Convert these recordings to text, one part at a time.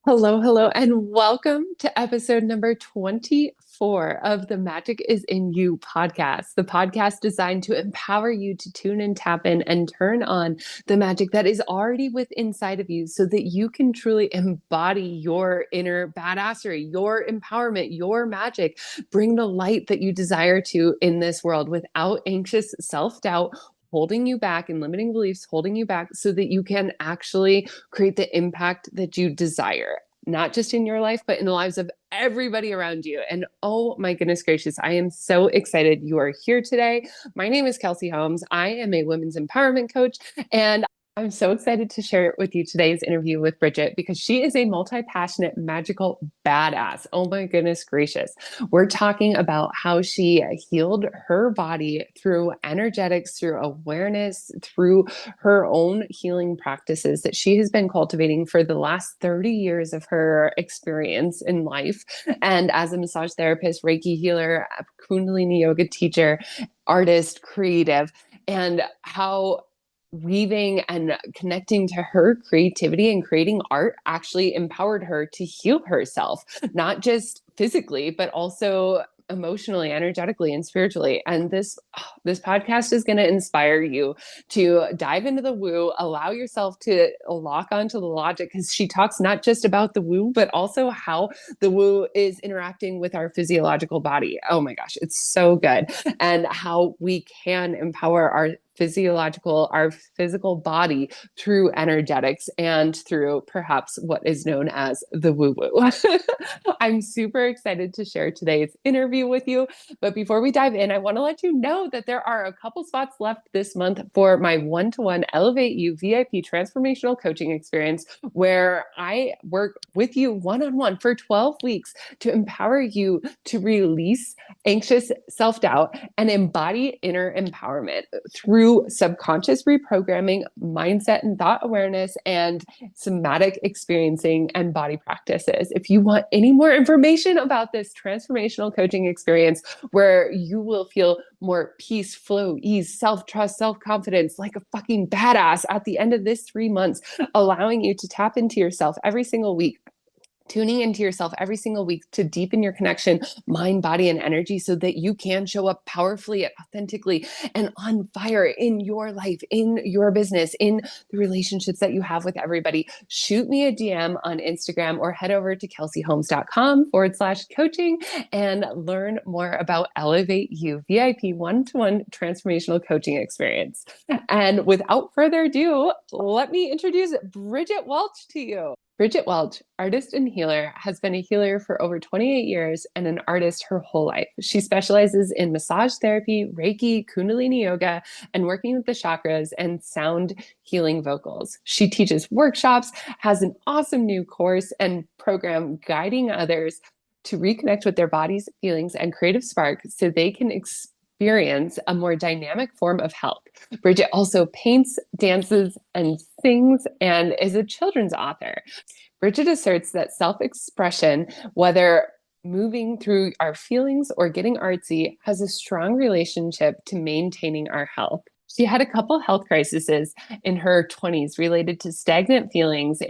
Hello, hello, and welcome to episode number 24 of the Magic is in You podcast, the podcast designed to empower you to tune and tap in and turn on the magic that is already within inside of you so that you can truly embody your inner badassery, your empowerment, your magic, bring the light that you desire to in this world without anxious self-doubt holding you back and limiting beliefs holding you back so that you can actually create the impact that you desire, not just in your life, but in the lives of everybody around you. And oh my goodness gracious, I am so excited you are here today. My name is Kelsey Holmes. I am a women's empowerment coach, and I'm so excited to share with you today's interview with Bridget because she is a multi-passionate, magical badass. Oh my goodness gracious. We're talking about how she healed her body through energetics, through awareness, through her own healing practices that she has been cultivating for the last 30 years of her experience in life. And as a massage therapist, Reiki healer, Kundalini yoga teacher, artist, creative, and how weaving and connecting to her creativity and creating art actually empowered her to heal herself, not just physically, but also emotionally, energetically, and spiritually. And this podcast is going to inspire you to dive into the woo, allow yourself to lock onto the logic, because she talks not just about the woo, but also how the woo is interacting with our physiological body. Oh my gosh, it's so good. And how we can empower our physical body through energetics and through perhaps what is known as the woo woo. I'm super excited to share today's interview with you. But before we dive in, I want to let you know that there are a couple spots left this month for my one-to-one Elevate You VIP transformational coaching experience, where I work with you one-on-one for 12 weeks to empower you to release anxious self-doubt and embody inner empowerment through subconscious reprogramming, mindset and thought awareness, and somatic experiencing and body practices. If you want any more information about this transformational coaching experience where you will feel more peace, flow, ease, self-trust, self-confidence, like a fucking badass at the end of this 3 months, allowing you to tap into yourself every single week, tuning into yourself every single week to deepen your connection, mind, body, and energy so that you can show up powerfully, authentically, and on fire in your life, in your business, in the relationships that you have with everybody, shoot me a DM on Instagram or head over to kelseyholmes.com/coaching and learn more about Elevate You VIP one-to-one transformational coaching experience. And without further ado, let me introduce Bridget Welch to you. Bridget Welch, artist and healer, has been a healer for over 28 years and an artist her whole life. She specializes in massage therapy, Reiki, Kundalini yoga, and working with the chakras and sound healing vocals. She teaches workshops, has an awesome new course and program guiding others to reconnect with their bodies, feelings, and creative spark so they can experience a more dynamic form of health. Bridget also paints, dances, and sings, and is a children's author. Bridget asserts that self-expression, whether moving through our feelings or getting artsy, has a strong relationship to maintaining our health. She had a couple health crises in her 20s related to stagnant feelings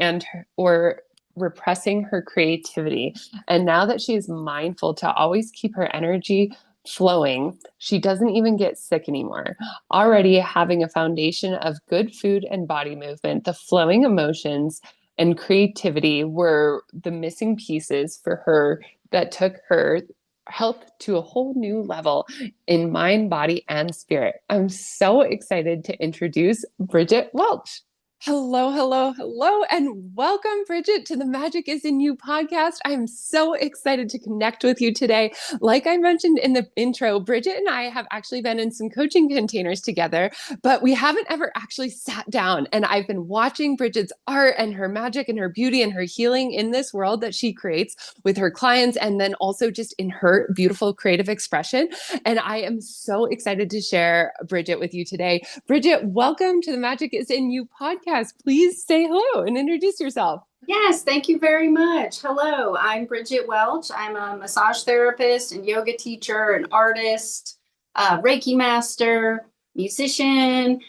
or repressing her creativity. And now that she is mindful to always keep her energy flowing, she doesn't even get sick anymore. Already having a foundation of good food and body movement, the flowing emotions and creativity were the missing pieces for her that took her health to a whole new level in mind, body, and spirit. I'm so excited to introduce Bridget Welch. Hello, hello, hello, and welcome, Bridget, to the Magic is in You podcast. I'm so excited to connect with you today. Like I mentioned in the intro, Bridget and I have actually been in some coaching containers together, but we haven't ever actually sat down. And I've been watching Bridget's art and her magic and her beauty and her healing in this world that she creates with her clients, and then also just in her beautiful creative expression. And I am so excited to share Bridget with you today. Bridget, welcome to the Magic is in You podcast. Please say hello and introduce yourself. Yes, thank you very much. Hello, I'm Bridget Welch. I'm a massage therapist and yoga teacher, an artist, Reiki master, musician.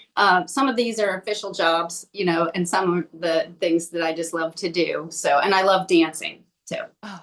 Some of these are official jobs, and some of the things that I just love to do. So, and I love dancing too. Oh,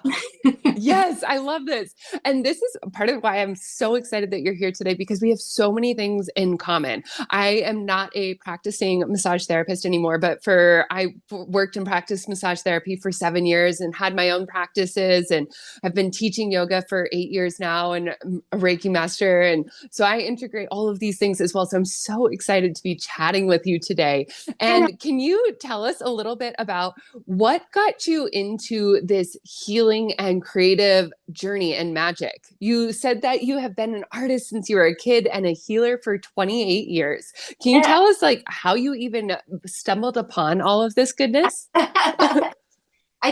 yes, I love this. And this is part of why I'm so excited that you're here today because we have so many things in common. I am not a practicing massage therapist anymore, but I worked and practiced massage therapy for 7 years and had my own practices. And I've been teaching yoga for 8 years now and I'm a Reiki master. And so I integrate all of these things as well. So I'm so excited to be chatting with you today. And can you tell us a little bit about what got you into this healing and creative journey and magic? You said that you have been an artist since you were a kid and a healer for 28 years. Can you Yeah. tell us like how you even stumbled upon all of this goodness? I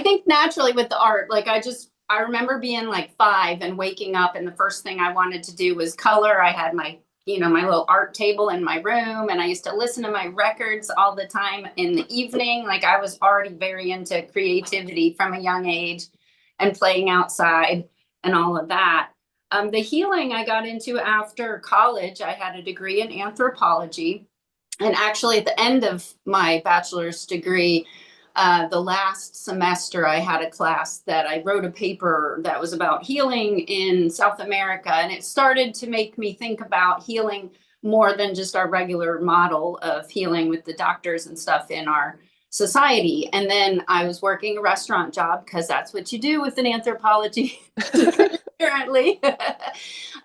think naturally with the art, like I remember being like 5 and waking up, and the first thing I wanted to do was color. I had my little art table in my room, and I used to listen to my records all the time in the evening. Like I was already very into creativity from a young age and playing outside and all of that. The healing I got into after college, I had a degree in anthropology. And actually, at the end of my bachelor's degree, the last semester, I had a class that I wrote a paper that was about healing in South America. And it started to make me think about healing more than just our regular model of healing with the doctors and stuff in our society. And then I was working a restaurant job because that's what you do with an anthropology degree, apparently.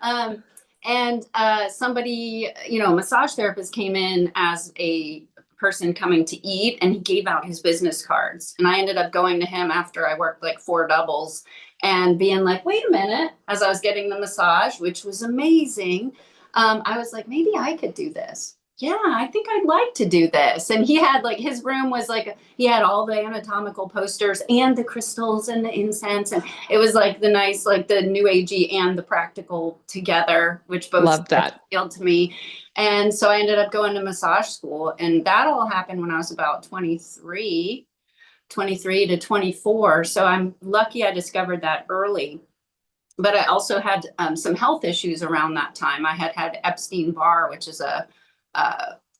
um, and somebody, a massage therapist came in as a person coming to eat, and he gave out his business cards. And I ended up going to him after I worked like 4 doubles and being like, wait a minute, as I was getting the massage, which was amazing. I was like, maybe I could do this. Yeah, I think I'd like to do this. And he had like his room was like he had all the anatomical posters and the crystals and the incense, and it was like the nice, like the new agey and the practical together, which both Love that. appealed to me. And so I ended up going to massage school, and that all happened when I was about 23 to 24. So I'm lucky I discovered that early. But I also had some health issues around that time. I had Epstein-Barr, which is a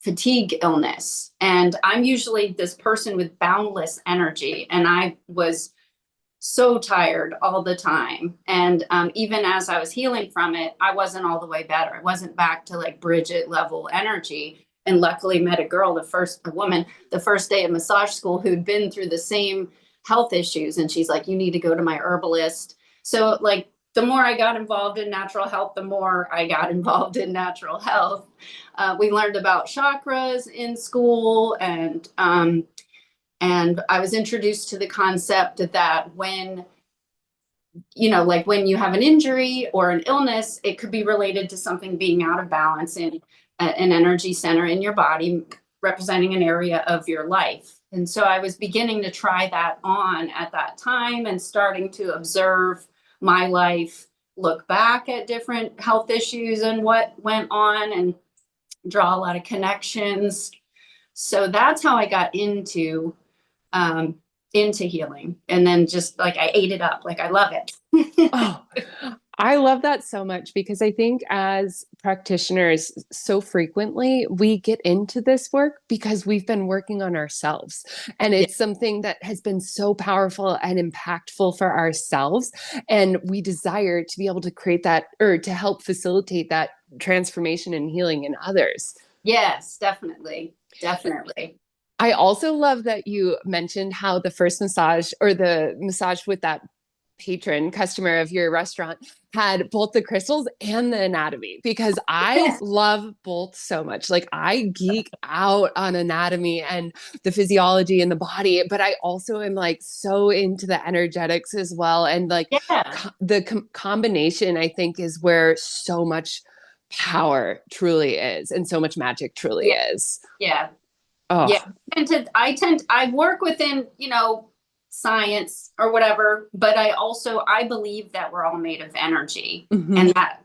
fatigue illness. And I'm usually this person with boundless energy. And I was so tired all the time. And even as I was healing from it, I wasn't all the way better. I wasn't back to like Bridget level energy. And luckily met a woman, the first day of massage school who'd been through the same health issues. And she's like, you need to go to my herbalist. So like the more I got involved in natural health, the more I got involved in natural health. We learned about chakras in school, and I was introduced to the concept that when like when you have an injury or an illness, it could be related to something being out of balance in an energy center in your body, representing an area of your life. And so I was beginning to try that on at that time and starting to observe my life, look back at different health issues and what went on, and draw a lot of connections. So that's how I got into healing. And then just like I ate it up, like I love it. Oh, I love that so much because I think as practitioners, so frequently we get into this work because we've been working on ourselves. And Yeah. it's something that has been so powerful and impactful for ourselves. And we desire to be able to create that or to help facilitate that transformation and healing in others. Yes, definitely. Definitely. I also love that you mentioned how the first massage or the massage with that patron customer of your restaurant had both the crystals and the anatomy because I Yes. love both so much. Like I geek out on anatomy and the physiology in the body, but I also am like so into the energetics as well. And like Yeah. the combination, I think, is where so much power truly is and so much magic truly Yeah. is. Yeah. Yeah. Oh, I work within, science or whatever, but I believe that we're all made of energy, and mhm. that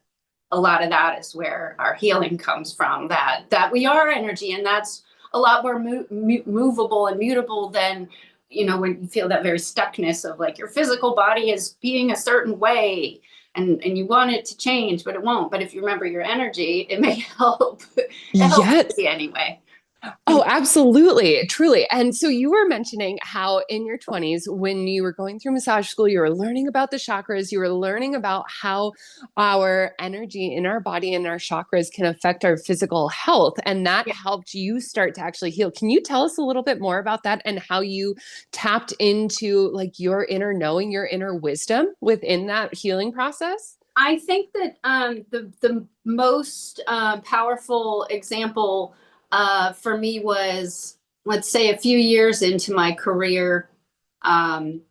a lot of that is where our healing comes from, that we are energy, and that's a lot more movable and mutable than, when you feel that very stuckness of like your physical body is being a certain way. and you want it to change, but it won't. But if you remember your energy, it may help. It helps Yes. me anyway. Oh, absolutely. Truly. And so you were mentioning how in your 20s, when you were going through massage school, you were learning about the chakras, you were learning about how our energy in our body and our chakras can affect our physical health. And that Yeah. helped you start to actually heal. Can you tell us a little bit more about that and how you tapped into like your inner knowing, your inner wisdom within that healing process? I think that the most powerful example for me was, let's say, a few years into my career. Um,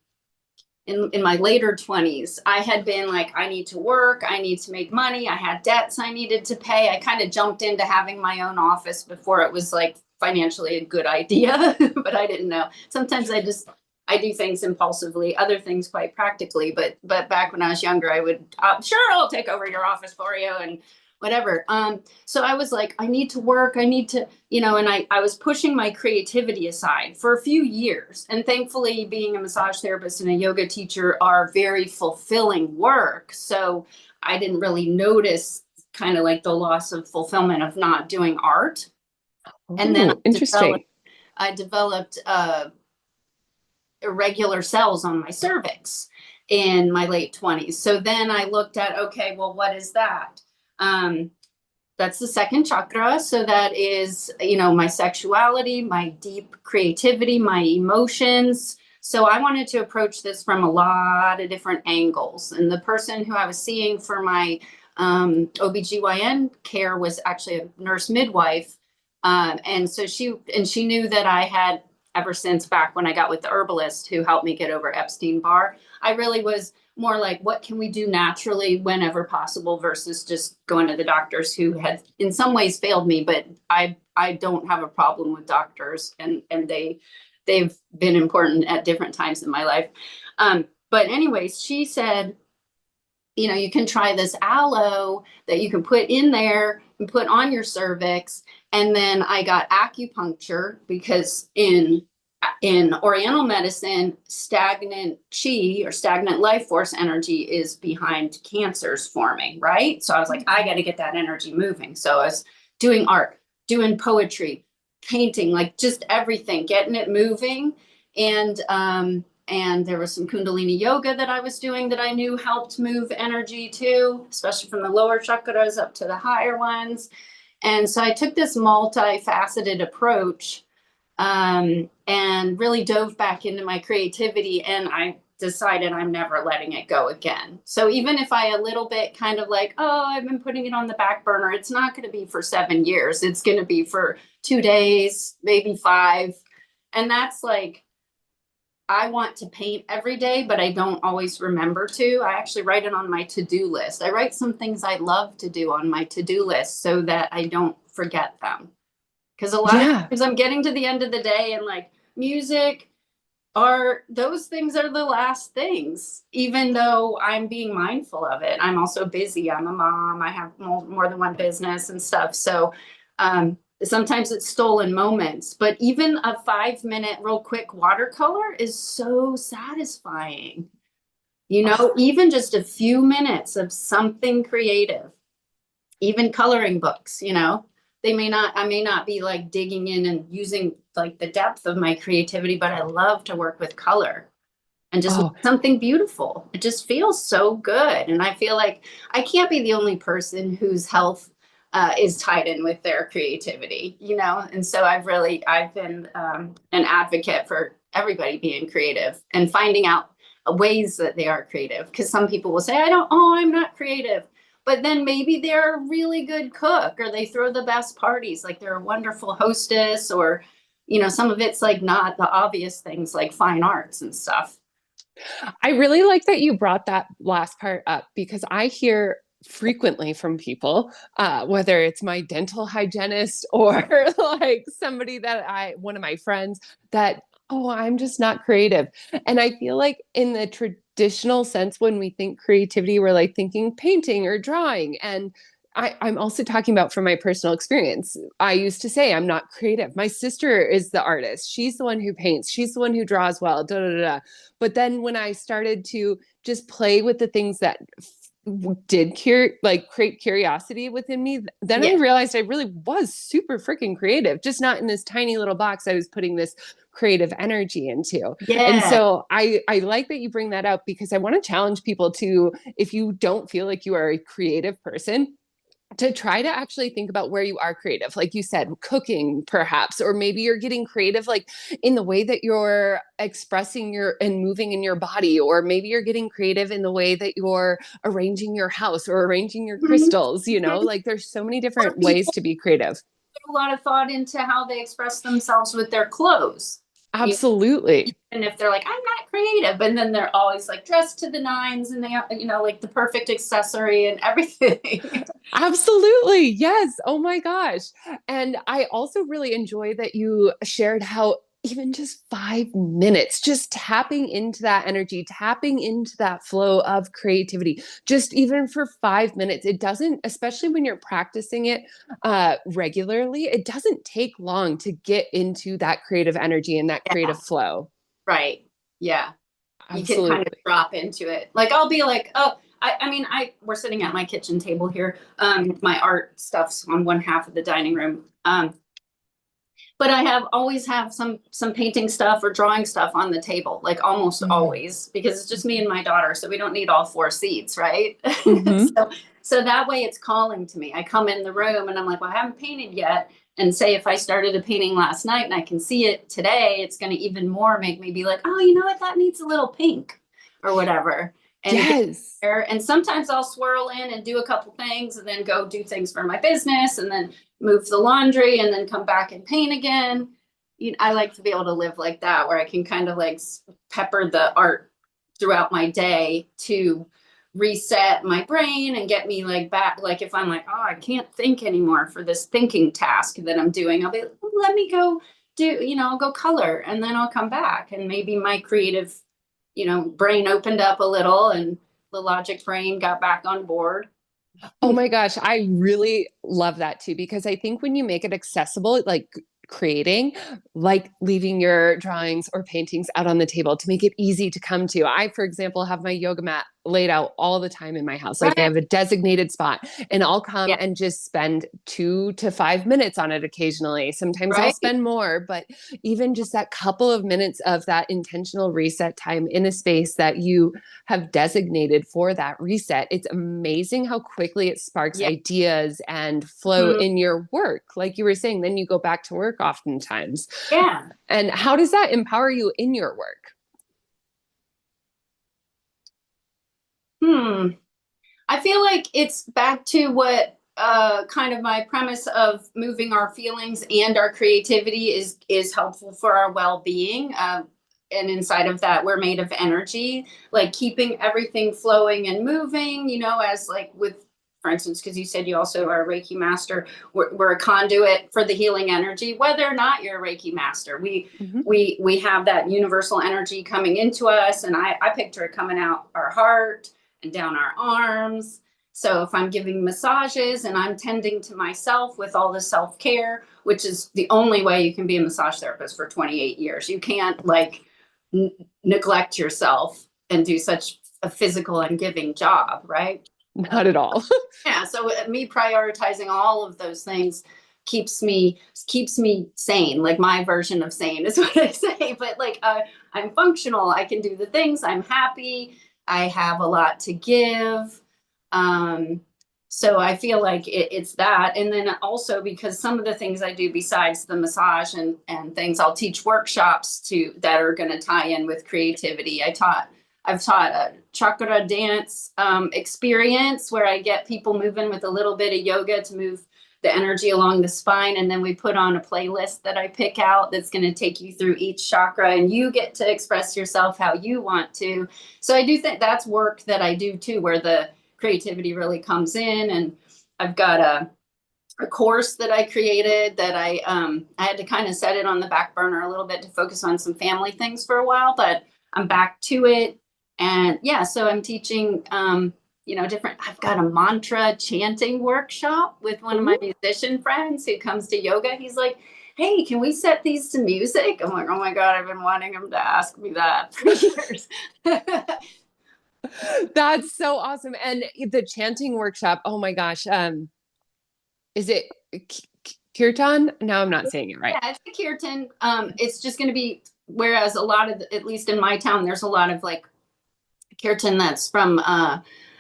in my later 20s, I had been like, I need to work, I need to make money, I had debts I needed to pay. I kind of jumped into having my own office before it was like financially a good idea, but I didn't know. Sometimes I do things impulsively, other things quite practically. But back when I was younger, I would sure, I'll take over your office for you and whatever. So I was like, I need to work, I need to, and I was pushing my creativity aside for a few years. And thankfully, being a massage therapist and a yoga teacher are very fulfilling work. So I didn't really notice kind of like the loss of fulfillment of not doing art. And then Oh, interesting. I developed irregular cells on my cervix in my late 20s. So then I looked at, okay, well, what is that? Um, that's the second chakra. So that is, my sexuality, my deep creativity, my emotions. So I wanted to approach this from a lot of different angles. And the person who I was seeing for my OBGYN care was actually a nurse midwife. And so she knew that I had, ever since back when I got with the herbalist who helped me get over Epstein-Barr, I really was more like, what can we do naturally whenever possible versus just going to the doctors who had in some ways failed me. But I don't have a problem with doctors, and they've been important at different times in my life. But anyways, she said, you can try this aloe that you can put in there and put on your cervix. And then I got acupuncture because in Oriental medicine, stagnant chi or stagnant life force energy is behind cancers forming, right? So I was like, I got to get that energy moving. So I was doing art, doing poetry, painting, like just everything, getting it moving. And there was some Kundalini yoga that I was doing that I knew helped move energy too, especially from the lower chakras up to the higher ones. And so I took this multifaceted approach, and really dove back into my creativity. And I decided I'm never letting it go again. So even if I a little bit kind of like, oh, I've been putting it on the back burner, it's not going to be for 7 years. It's going to be for 2 days, maybe 5. And that's like, I want to paint every day, but I don't always remember to. I actually write it on my to-do list. I write some things I love to do on my to-do list so that I don't forget them. Because a lot of Yeah. times I'm getting to the end of the day and like music, art, those things are the last things, even though I'm being mindful of it. I'm also busy. I'm a mom. I have more than one business and stuff. So sometimes it's stolen moments, but even a 5-minute real quick watercolor is so satisfying. Oh, Even just a few minutes of something creative, even coloring books, I may not be like digging in and using like the depth of my creativity, but I love to work with color and just oh, something beautiful. It just feels so good. And I feel like I can't be the only person whose health is tied in with their creativity. And so I've been an advocate for everybody being creative and finding out ways that they are creative. Because some people will say, I'm not creative. But then maybe they're a really good cook, or they throw the best parties, like they're a wonderful hostess, or, some of it's like not the obvious things like fine arts and stuff. I really like that you brought that last part up because I hear frequently from people, whether it's my dental hygienist or like somebody one of my friends, that, oh, I'm just not creative. And I feel like in the traditional sense, when we think creativity, we're like thinking painting or drawing. And I'm also talking about from my personal experience. I used to say I'm not creative. My sister is the artist. She's the one who paints. She's the one who draws well. Da, da, da, da. But then when I started to just play with the things that did create curiosity within me, then I Yeah. realized I really was super freaking creative, just not in this tiny little box I was putting this creative energy into. And Yeah. so I like that you bring that up, because I want to challenge people to, if you don't feel like you are a creative person, to try to actually think about where you are creative. Like you said, cooking perhaps, or maybe you're getting creative like in the way that you're expressing your and moving in your body, or maybe you're getting creative in the way that you're arranging your house or arranging your Mhm. crystals, like there's so many Or different ways people to be creative. put a lot of thought into how they express themselves with their clothes. You Absolutely. And if they're like, I'm not creative, and then they're always like dressed to the nines and they have, like the perfect accessory and everything. Absolutely. Yes. Oh my gosh. And I also really enjoy that you shared how even just 5 minutes, just tapping into that energy, tapping into that flow of creativity, just even for 5 minutes, it doesn't, especially when you're practicing it regularly, it doesn't take long to get into that creative energy and that creative Yeah, flow. right. Yeah. You can kind of Absolutely. drop into it. Like I'll be like, oh, I mean, we're sitting at my kitchen table here. My art stuff's on one half of the dining room. But I always have some painting stuff or drawing stuff on the table, like almost always, because it's just me and my daughter, so we don't need all four seats, right? Mm-hmm. So that way it's calling to me. I come in the room and I'm like, well, I haven't painted yet. And say if I started a painting last night and I can see it today, it's going to even more make me be like, oh, you know what? That needs a little pink or whatever. And get Yes. there. And sometimes I'll swirl in and do a couple things and then go do things for my business and then move the laundry and then come back and paint again. I like to be able to live like that, where I can kind of like pepper the art throughout my day to reset my brain and get me like back. Like if I'm like, oh, I can't think anymore for this thinking task that I'm doing, I'll be like, let me go I'll go color and then I'll come back and maybe my creative, brain opened up a little and the logic brain got back on board. Oh my gosh, I really love that too, because I think when you make it accessible, like creating, like leaving your drawings or paintings out on the table to make it easy to come to. I, for example, have my yoga mat laid out all the time in my house. Like I Right. have a designated spot, and I'll come Yeah. and just spend 2 to 5 minutes on it occasionally. Sometimes I'll Right. spend more, but even just that couple of minutes of that intentional reset time in a space that you have designated for that reset, it's amazing how quickly it sparks Yeah. ideas and flow Mhm. in your work. Like you were saying, then you go back to work oftentimes. Yeah. And how does that empower you in your work? Hmm. I feel like it's back to what kind of my premise of moving our feelings and our creativity is helpful for our well-being. And inside of that, we're made of energy, like keeping everything flowing and moving, as like with, for instance, because you said you also are a Reiki master, we're a conduit for the healing energy, whether or not you're a Reiki master. We Mm-hmm. we have that universal energy coming into us, and I picture it coming out our heart and down our arms. So if I'm giving massages and I'm tending to myself with all the self-care, which is the only way you can be a massage therapist for 28 years. You can't like neglect yourself and do such a physical and giving job, right? Not at all. Yeah, so me prioritizing all of those things keeps me sane. Like my version of sane is what I say. But like I'm functional. I can do the things. I'm happy. I have a lot to give. Um, so I feel like it's that. And then also because some of the things I do besides the massage and things, I'll teach workshops that are going to tie in with creativity. I've taught a chakra dance experience where I get people moving with a little bit of yoga to move the energy along the spine. And then we put on a playlist that I pick out that's going to take you through each chakra and you get to express yourself how you want to. So I do think that's work that I do too, where the creativity really comes in. And I've got a course that I created that I had to kind of set it on the back burner a little bit to focus on some family things for a while, but I'm back to it. And yeah, so I'm teaching, I've got a mantra chanting workshop with one of my Ooh. musician friends who comes to yoga. He's like, hey, can we set these to music? I'm like, oh my God, I've been wanting him to ask me that for years. That's so awesome. And the chanting workshop, oh my gosh. Is it kirtan? Now I'm not saying it right. Yeah, it's a kirtan. It's just going to be, whereas a lot of, at least in my town, there's a lot of like kirtan that's from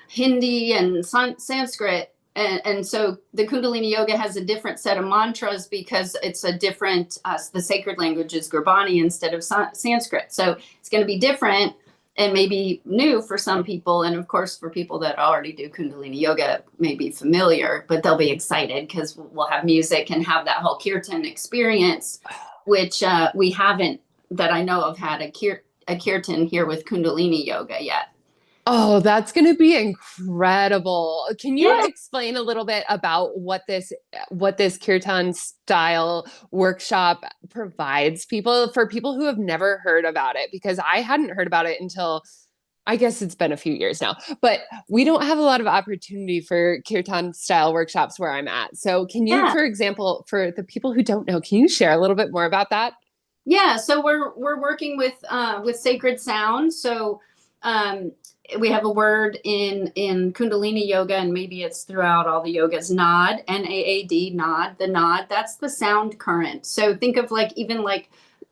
Hindi and Sanskrit. And so the Kundalini Yoga has a different set of mantras because it's a different, the sacred language is Gurbani instead of Sanskrit. So it's going to be different and maybe new for some people. And of course, for people that already do Kundalini Yoga, may be familiar, but they'll be excited because we'll have music and have that whole kirtan experience, which we haven't, that I know of, had a kirtan here with Kundalini Yoga yet. Oh, that's going to be incredible. Can you Yeah, explain a little bit about what this kirtan style workshop provides people for people who have never heard about it? Because I hadn't heard about it until I guess it's been a few years now, but we don't have a lot of opportunity for kirtan style workshops where I'm at. So can you, yeah, for example, for the people who don't know, can you share a little bit more about that? yeah. So we're working with sacred sound. So um, we have a word in Kundalini Yoga, and maybe it's throughout all the yogas. Nod, NAAD, nod. The nod. That's the sound current. So think of like even like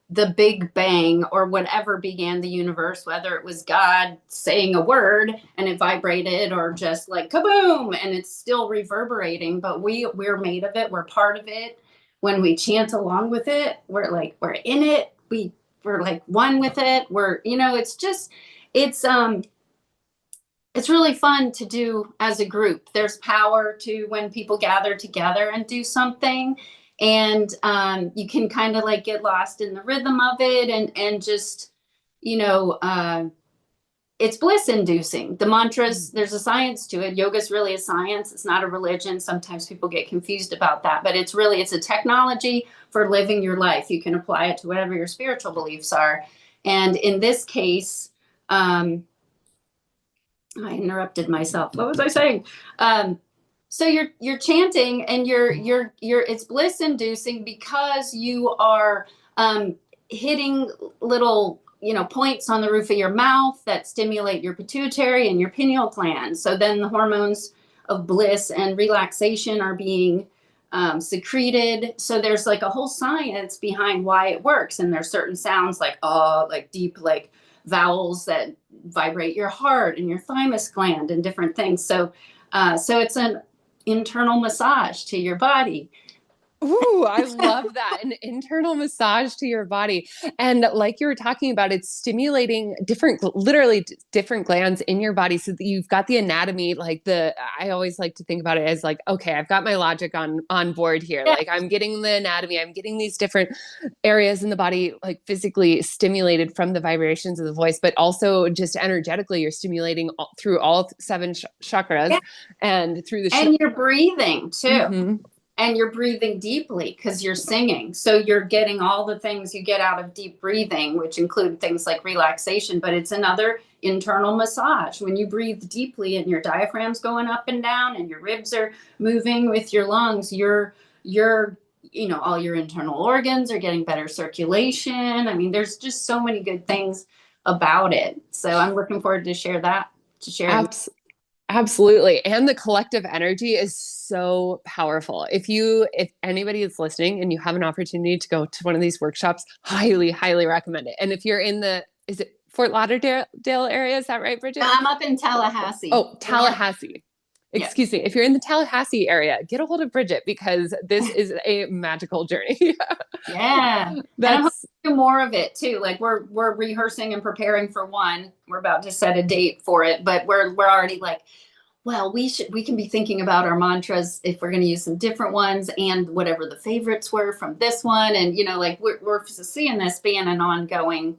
the Big Bang or whatever began the universe, whether it was God saying a word and it vibrated or just like kaboom and it's still reverberating, but we're made of it, we're part of it. When we chant along with it, we're in it. We're like one with it. We're, it's just it's it's really fun to do as a group. There's power to when people gather together and do something. And you can kind of like get lost in the rhythm of it and just, you know, uh, it's bliss inducing. The mantras, there's a science to it. Yoga is really a science. It's not a religion. Sometimes people get confused about that, but it's a technology for living your life. You can apply it to whatever your spiritual beliefs are. And in this case, I interrupted myself. What was I saying? So you're chanting and you're it's bliss inducing because you are hitting little points on the roof of your mouth that stimulate your pituitary and your pineal gland. So then the hormones of bliss and relaxation are being secreted. So there's like a whole science behind why it works. And there's certain sounds like like deep like vowels that vibrate your heart and your thymus gland and different things. So it's an internal massage to your body. Ooh, I love that. An internal massage to your body. And like you were talking about, it's stimulating literally different glands in your body so that you've got the anatomy, I always like to think about it as like, okay, I've got my logic on board here. Yeah, Like I'm getting the anatomy, I'm getting these different areas in the body, like physically stimulated from the vibrations of the voice, but also just energetically, you're stimulating through all seven chakras yeah. and through the, And you're breathing too. mm-hmm. And you're breathing deeply because you're singing. So you're getting all the things you get out of deep breathing, which include things like relaxation, but it's another internal massage. When you breathe deeply and your diaphragm's going up and down and your ribs are moving with your lungs, you're all your internal organs are getting better circulation. I mean, there's just so many good things about it. So I'm looking forward to sharing. Absolutely. And the collective energy is so powerful. If anybody is listening and you have an opportunity to go to one of these workshops, highly, highly recommend it. And if you're is it Fort Lauderdale area? Is that right, Bridget? I'm up in Tallahassee. Oh, Tallahassee. Yeah. Excuse me. If you're in the Tallahassee area, get a hold of Bridget because this is a magical journey. Yeah. And I'm hoping That's to do more of it too. Like we're rehearsing and preparing for one. We're about to set a date for it, but we're already like, well, we can be thinking about our mantras if we're going to use some different ones and whatever the favorites were from this one. And like we're seeing this being an ongoing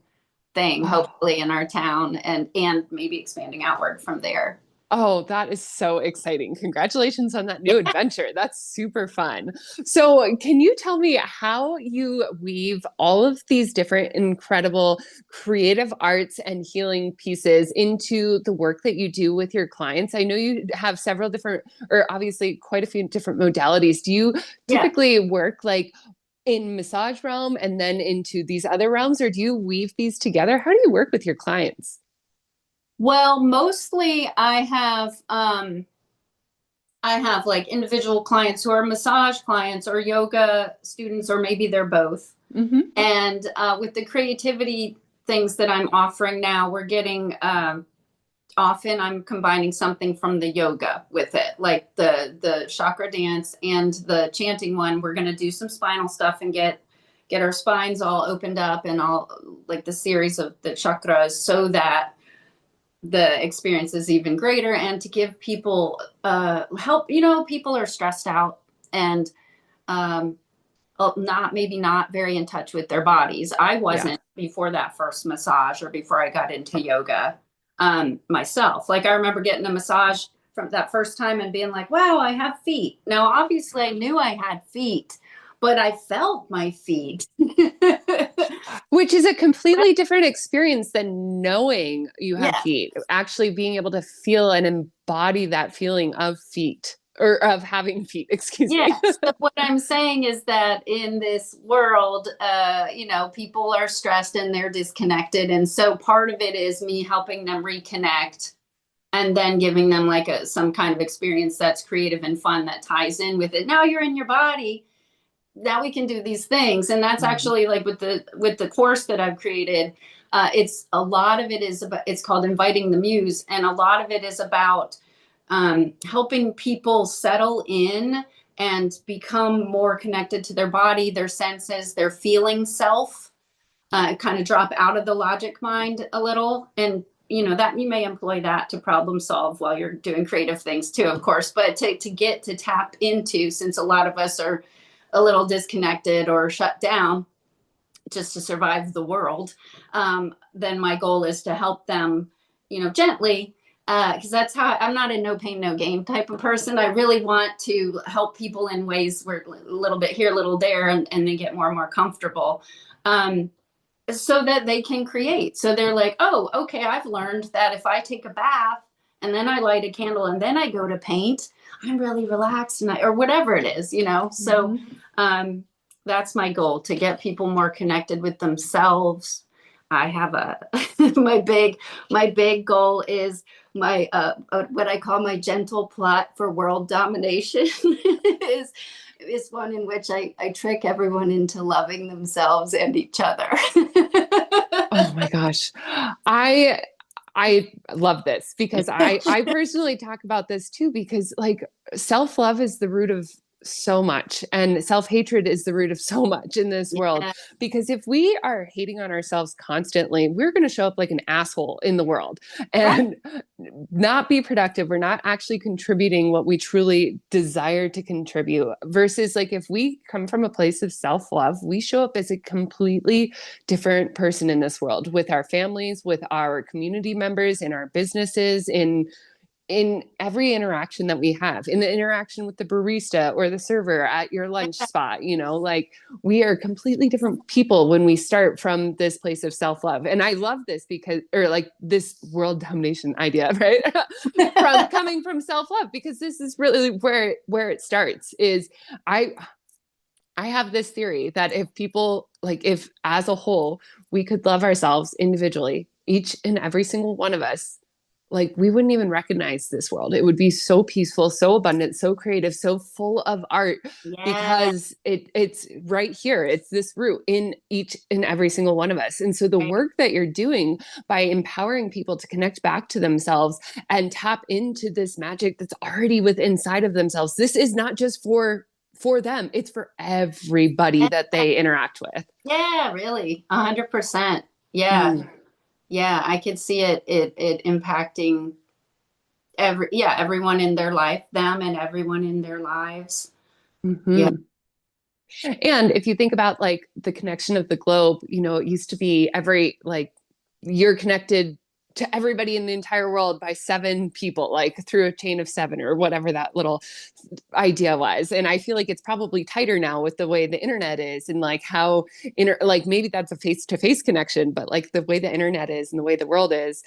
thing, oh, hopefully in our town and maybe expanding outward from there. Oh, that is so exciting. Congratulations on that new adventure. That's super fun. So, can you tell me how you weave all of these different incredible creative arts and healing pieces into the work that you do with your clients? I know you have several different, or obviously quite a few different modalities. Do you Yeah. typically work like in massage realm and then into these other realms, or do you weave these together? How do you work with your clients? Well, mostly I have like individual clients who are massage clients or yoga students, or maybe they're both. Mm-hmm. And with the creativity things that I'm offering now, we're getting often I'm combining something from the yoga with it, like the chakra dance and the chanting one. We're going to do some spinal stuff and get our spines all opened up and all like the series of the chakras so that the experience is even greater, and to give people help. People are stressed out and um, not maybe not very in touch with their bodies. I Yeah. wasn't before that first massage or before I got into yoga myself. Like I remember getting a massage from that first time and being like, wow, I have feet. Now, obviously I knew I had feet, but I felt my feet. Which is a completely different experience than knowing you have Yeah. feet, actually being able to feel and embody that feeling of feet or of having feet, excuse Yeah. me. So what I'm saying is that in this world, people are stressed and they're disconnected. And so part of it is me helping them reconnect and then giving them like some kind of experience that's creative and fun that ties in with it. Now you're in your body. Now we can do these things. And that's Mhm. actually like with the course that I've created. It's a lot of it is about, it's called Inviting the Muse. And a lot of it is about helping people settle in and become more connected to their body, their senses, their feeling self, kind of drop out of the logic mind a little. And, that you may employ that to problem solve while you're doing creative things too, of course, but to get to tap into, since a lot of us are a little disconnected or shut down just to survive the world, then my goal is to help them, gently, because that's how I'm not a no pain, no gain type of person. I really want to help people in ways where a little bit here, a little there, and they get more and more comfortable. So that they can create. So they're like, oh, okay, I've learned that if I take a bath and then I light a candle and then I go to paint, I'm really relaxed or whatever it is. So Mhm. um, that's my goal, to get people more connected with themselves. I have my big goal is my what I call my gentle plot for world domination is one in which I trick everyone into loving themselves and each other. Oh my gosh. I I love this because I personally talk about this too, because like self-love is the root of so much, and self-hatred is the root of so much in this world. Yeah. Because if we are hating on ourselves constantly, we're going to show up like an asshole in the world Right. and not be productive. We're not actually contributing what we truly desire to contribute. Versus like if we come from a place of self-love, we show up as a completely different person in this world, with our families, with our community members, in our businesses, in every interaction that we have, in the interaction with the barista or the server at your lunch spot. Like we are completely different people when we start from this place of self-love. And I love this because, or like this world domination idea, right? From coming from self-love, because this is really where it starts. Is I I have this theory that if people, like, if as a whole, we could love ourselves individually, each and every single one of us, like, we wouldn't even recognize this world. It would be so peaceful, so abundant, so creative, so full of art, Yeah. because it's right here. It's this root in each and every single one of us. And so the work that you're doing by empowering people to connect back to themselves and tap into this magic that's already within inside of themselves, this is not just for them, it's for everybody that they interact with. Yeah, really. 100%. Yeah. Mm. Yeah. I could see it impacting everyone in their life, them and everyone in their lives. Yeah. Mm-hmm. And if you think about like the connection of the globe, it used to be every, like, you're connected to everybody in the entire world by 7 people, like through a chain of 7 or whatever that little idea was. And I feel like it's probably tighter now with the way the internet is, and like how like maybe that's a face-to-face connection, but like the way the internet is and the way the world is,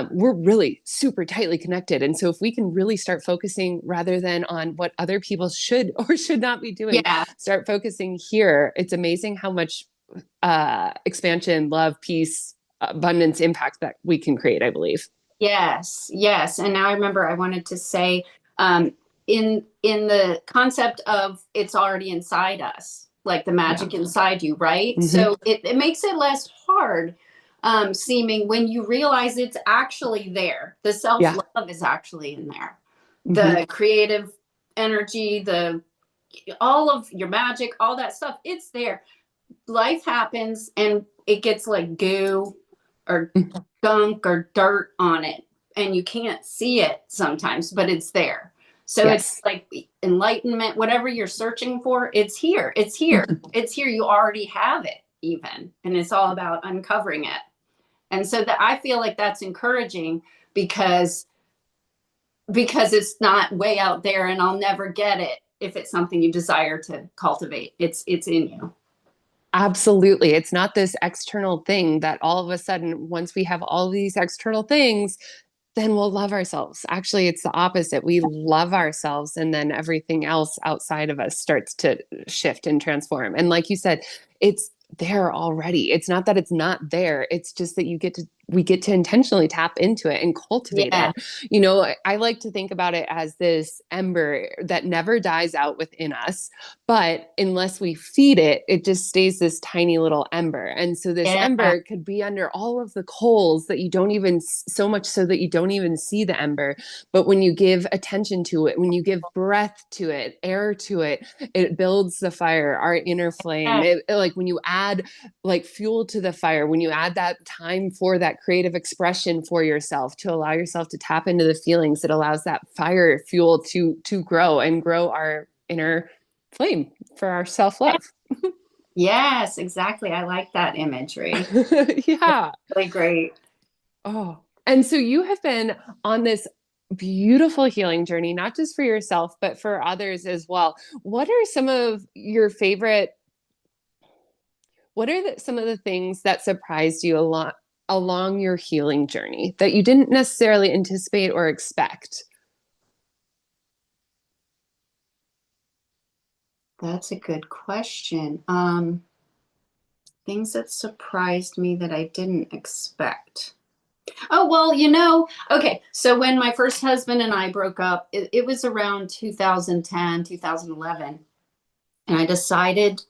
we're really super tightly connected. And so if we can really start focusing, rather than on what other people should or should not be doing, Yeah. start focusing here, it's amazing how much expansion, love, peace, abundance, impact that we can create, I believe. Yes, yes. And now I remember I wanted to say, in the concept of it's already inside us, like the Yeah. magic inside you, right? Hmm. So it makes it less hard, seeming when you realize it's actually there. The Yeah. self-love is actually in there. Hmm. The creative energy, the all of your magic, all that stuff, it's there. Life happens and it gets like goo or gunk or dirt on it, and you can't see it sometimes, but it's there. So it's Yes. like enlightenment, whatever you're searching for, it's here. It's here. It's here. You already have it, even. And it's all about uncovering it. And so that I feel like that's encouraging because it's not way out there and I'll never get it if it's something you desire to cultivate. It's in you. Absolutely. It's not this external thing that all of a sudden, once we have all these external things, then we'll love ourselves. Actually, it's the opposite. We love ourselves, and then everything else outside of us starts to shift and transform. And like you said, it's there already. It's not that it's not there. It's just that we get to intentionally tap into it and cultivate Yeah. it. You know, I like to think about it as this ember that never dies out within us, but unless we feed it, it just stays this tiny little ember. And so this Yeah. ember could be under all of the coals that you don't even, so much so that you don't even see the ember. But when you give attention to it, when you give breath to it, air to it, it builds the fire, our inner flame. Like when you add like fuel to the fire, when you add that time for that creative expression for yourself, to allow yourself to tap into the feelings, it allows that fire fuel to grow and grow our inner flame for our self-love. Yes, exactly. I like that imagery. It's Yeah. really great. Oh, and so you have been on this beautiful healing journey, not just for yourself, but for others as well. What are some of your favorite, what are some of the things that surprised you a lot along your healing journey that you didn't necessarily anticipate or expect? That's a good question. Things that surprised me that I didn't expect. Oh, well, okay. So when my first husband and I broke up, it was around 2010, 2011. And I decided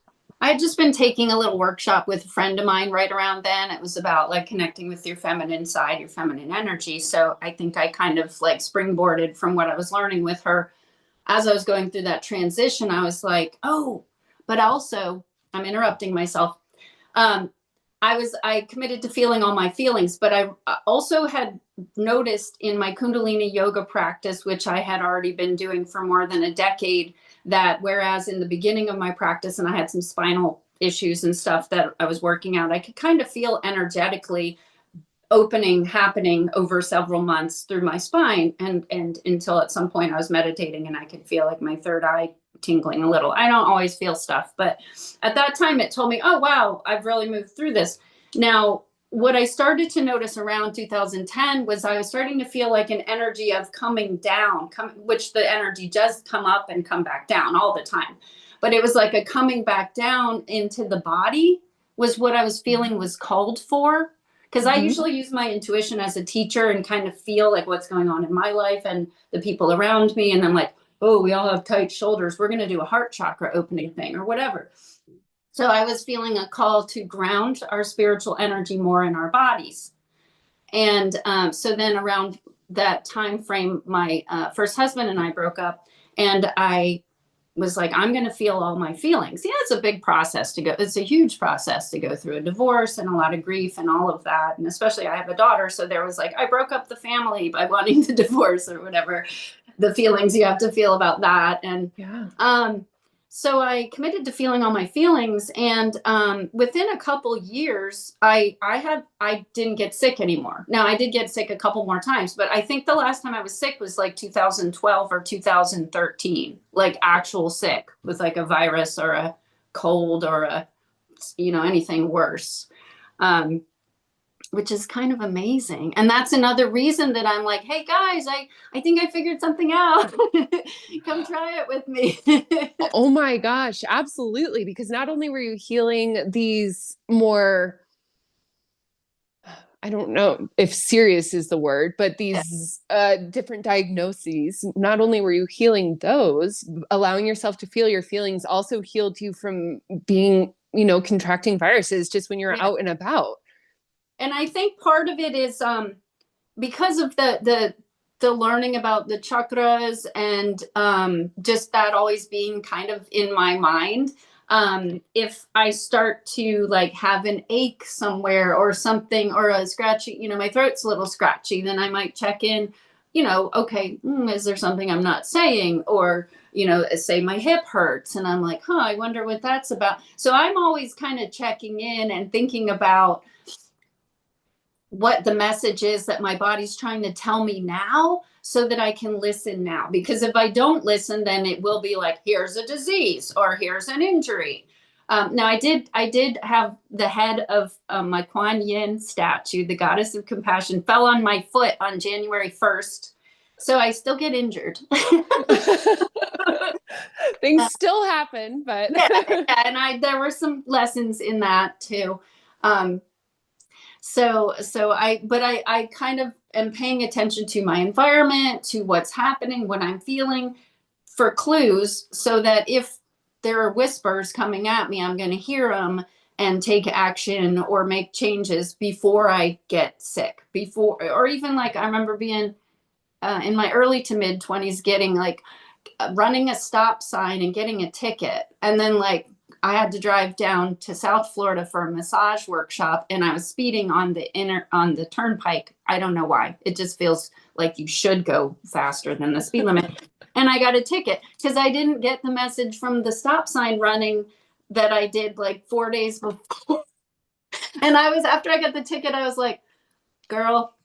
I had just been taking a little workshop with a friend of mine right around then. It was about like connecting with your feminine side, your feminine energy. So I think I kind of like springboarded from what I was learning with her. As I was going through that transition, I was like, oh, but also, I'm interrupting myself. Um, I committed to feeling all my feelings, but I also had noticed in my Kundalini yoga practice, which I had already been doing for more than a decade, that whereas in the beginning of my practice, and I had some spinal issues and stuff that I was working out, I could kind of feel energetically opening happening over several months through my spine, and until at some point I was meditating and I could feel like my third eye tingling a little. I don't always feel stuff, but at that time it told me, oh wow, I've really moved through this. Now what I started to notice around 2010 was I was starting to feel like an energy of coming down, which the energy does come up and come back down all the time, but it was like a coming back down into the body was what I was feeling was called for, because I Mm-hmm. usually use my intuition as a teacher and kind of feel like what's going on in my life and the people around me. And I'm like, oh, we all have tight shoulders. We're going to do a heart chakra opening thing or whatever. So I was feeling a call to ground our spiritual energy more in our bodies. And so then around that time frame, my first husband and I broke up, and I was like, I'm going to feel all my feelings. Yeah, it's a big process to go. It's a huge process to go through a divorce and a lot of grief and all of that. And especially I have a daughter. So there was like, I broke up the family by wanting the divorce or whatever the feelings you have to feel about that. And Yeah. so I committed to feeling all my feelings. And within a couple years, I didn't get sick anymore. Now I did get sick a couple more times, but I think the last time I was sick was like 2012 or 2013, like actual sick with like a virus or a cold or anything worse. Um, which is kind of amazing. And that's another reason that I'm like, hey guys, I think I figured something out. Come try it with me. Oh my gosh, absolutely. Because not only were you healing these more, I don't know if serious is the word, but Yeah. these different diagnoses, not only were you healing those, allowing yourself to feel your feelings also healed you from being, contracting viruses just when you're Yeah. out and about. And I think part of it is because of the learning about the chakras and just that always being kind of in my mind. If I start to like have an ache somewhere or something or a scratchy, my throat's a little scratchy, then I might check in, okay, is there something I'm not saying? Or, say my hip hurts and I'm like, I wonder what that's about. So I'm always kind of checking in and thinking about what the message is that my body's trying to tell me now so that I can listen now. Because if I don't listen, then it will be like, here's a disease or here's an injury. Now I did have the head of my Kuan Yin statue, the goddess of compassion, fell on my foot on January 1st. So I still get injured. Things still happen, but Yeah, and there were some lessons in that too. Um, but I kind of am paying attention to my environment, to what's happening, what I'm feeling for clues so that if there are whispers coming at me, I'm going to hear them and take action or make changes before I get sick. Before, or even like I remember being in my early to mid 20s, getting like running a stop sign and getting a ticket. And then like I had to drive down to South Florida for a massage workshop and I was speeding on the turnpike. I don't know why. It just feels like you should go faster than the speed limit. And I got a ticket because I didn't get the message from the stop sign running that I did like 4 days before. And after I got the ticket, I was like, girl,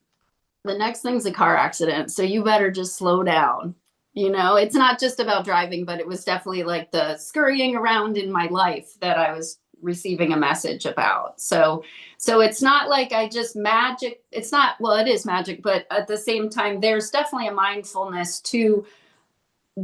the next thing's a car accident. So you better just slow down. It's not just about driving, but it was definitely like the scurrying around in my life that I was receiving a message about. So it's not like I just magic. It's not, well, it is magic, but at the same time, there's definitely a mindfulness to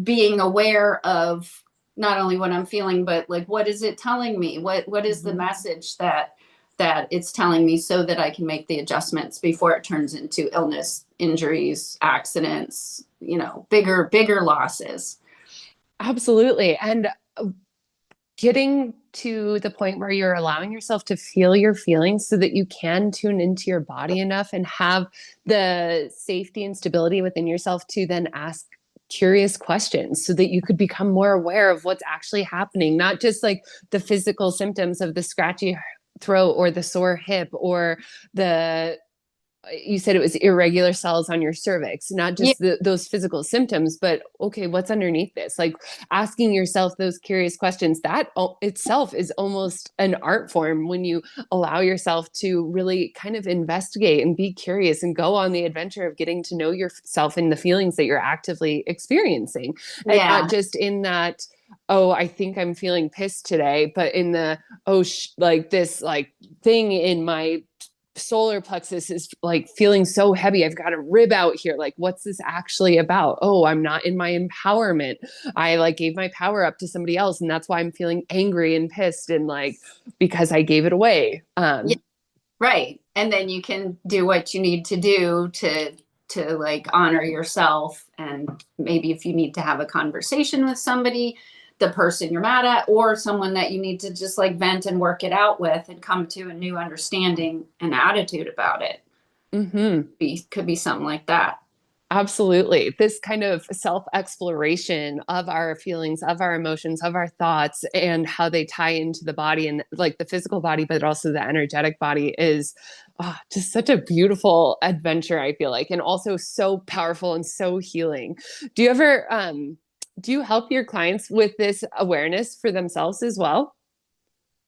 being aware of not only what I'm feeling, but like, what is it telling me? What is the message that it's telling me so that I can make the adjustments before it turns into illness, injuries, accidents, bigger losses. absolutely. And getting to the point where you're allowing yourself to feel your feelings so that you can tune into your body enough and have the safety and stability within yourself to then ask curious questions so that you could become more aware of what's actually happening, not just like the physical symptoms of the scratchy throat or the sore hip or the you said it was irregular cells on your cervix, not Yeah, just those physical symptoms, but okay, what's underneath this? Like asking yourself those curious questions, that itself is almost an art form when you allow yourself to really kind of investigate and be curious and go on the adventure of getting to know yourself and the feelings that you're actively experiencing. And yeah, not just in that, oh, I think I'm feeling pissed today, but in the, like this like thing in my solar plexus is like feeling so heavy. I've got a rib out here. Like, what's this actually about? Oh, I'm not in my empowerment. I like gave my power up to somebody else. And that's why I'm feeling angry and pissed and like, because I gave it away. yeah, right. And then you can do what you need to do to like honor yourself. And maybe if you need to have a conversation with somebody, the person you're mad at, or someone that you need to just like vent and work it out with and come to a new understanding and attitude about it. Mm-hmm. Could be something like that. Absolutely. This kind of self exploration of our feelings, of our emotions, of our thoughts, and how they tie into the body and like the physical body, but also the energetic body is just such a beautiful adventure, I feel like, and also so powerful and so healing. Do you ever, do you help your clients with this awareness for themselves as well?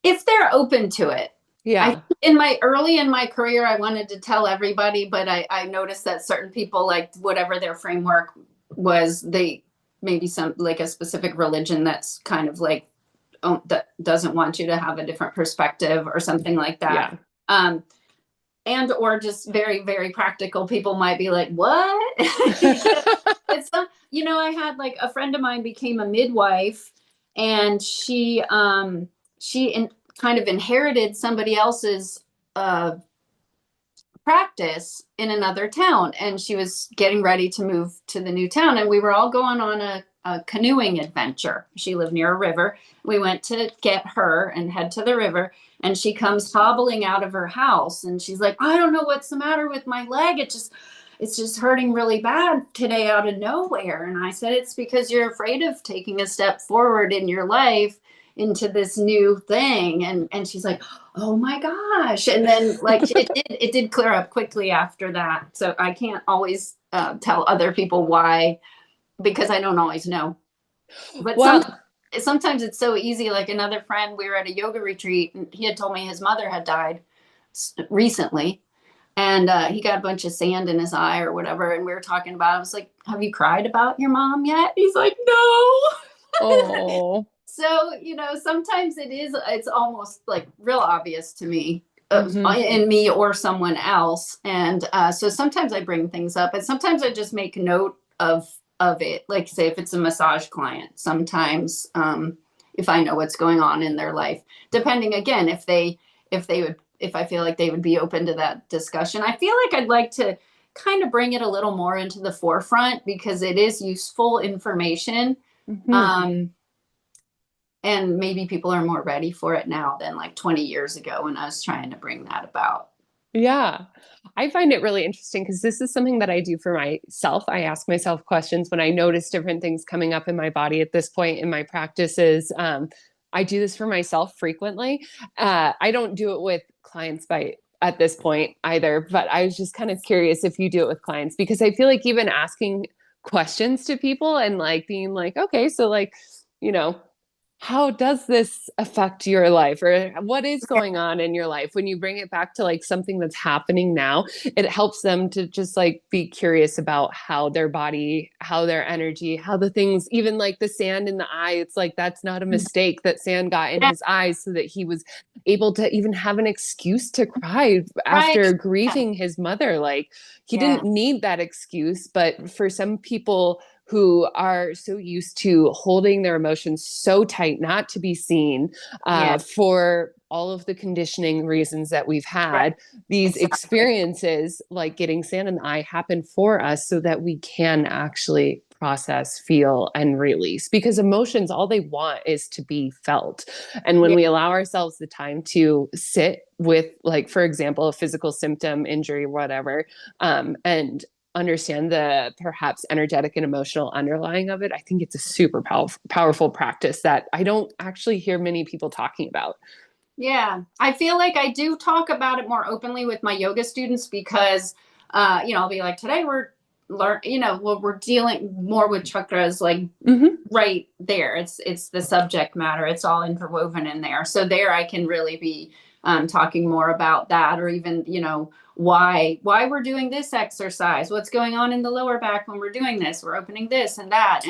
If they're open to it. I Yeah. in my early in my career, I wanted to tell everybody, but I noticed that certain people, like whatever their framework was, they maybe some like a specific religion that's kind of like that doesn't want you to have a different perspective or something like that. Yeah. Um, and or just very very practical people might be like, what? I had like a friend of mine became a midwife, and she kind of inherited somebody else's uh practice in another town, and she was getting ready to move to the new town, and we were all going on a canoeing adventure. She lived near a river. We went to get her and head to the river, and she comes hobbling out of her house, and she's like, I don't know what's the matter with my leg. It's just hurting really bad today out of nowhere. And I said, it's because you're afraid of taking a step forward in your life into this new thing. And she's like, oh my gosh. And then like it did clear up quickly after that. So I can't always tell other people why, because I don't always know. But Well, sometimes it's so easy. Like another friend, we were at a yoga retreat, and he had told me his mother had died recently, and he got a bunch of sand in his eye or whatever. And we were talking about, I was like, have you cried about your mom yet? He's like, no. oh, So, sometimes it's almost like real obvious to me, mhm. in me or someone else. And so sometimes I bring things up, and sometimes I just make note of it. Like say, if it's a massage client, sometimes if I know what's going on in their life, depending again, if I feel like they would be open to that discussion. I feel like I'd like to kind of bring it a little more into the forefront because it is useful information. Mhm. Um, and maybe people are more ready for it now than like 20 years ago when I was trying to bring that about. Yeah. I find it really interesting because this is something that I do for myself. I ask myself questions when I notice different things coming up in my body at this point in my practices. I do this for myself frequently. I don't do it with clients by at this point either, but I was just kind of curious if you do it with clients because I feel like even asking questions to people and like being like, okay, so like, you know, how does this affect your life or what is going on in your life when you bring it back to like something that's happening now, it helps them to just like be curious about how their body, how their energy, how the things, even like the sand in the eye, it's like that's not a mistake that sand got in Yeah, his eyes so that he was able to even have an excuse to cry right. after Yeah. grieving his mother. Like he Yeah. didn't need that excuse, but for some people who are so used to holding their emotions so tight, not to be seen, Yeah. for all of the conditioning reasons that we've Right. had. These Exactly. experiences, like getting sand in the eye, happen for us so that we can actually process, feel, and release. Because emotions, all they want is to be felt. And when Yeah. we allow ourselves the time to sit with, like, for example, a physical symptom, injury, whatever, and understand the perhaps energetic and emotional underlying of it, I think it's a super powerful practice that I don't actually hear many people talking about. Yeah. I feel like I do talk about it more openly with my yoga students because, I'll be like, today we're dealing more with chakras, like Mm-hmm. right there. It's the subject matter. It's all interwoven in there. So there I can really be talking more about that, or even, why we're doing this exercise, what's going on in the lower back when we're doing this, we're opening this and that.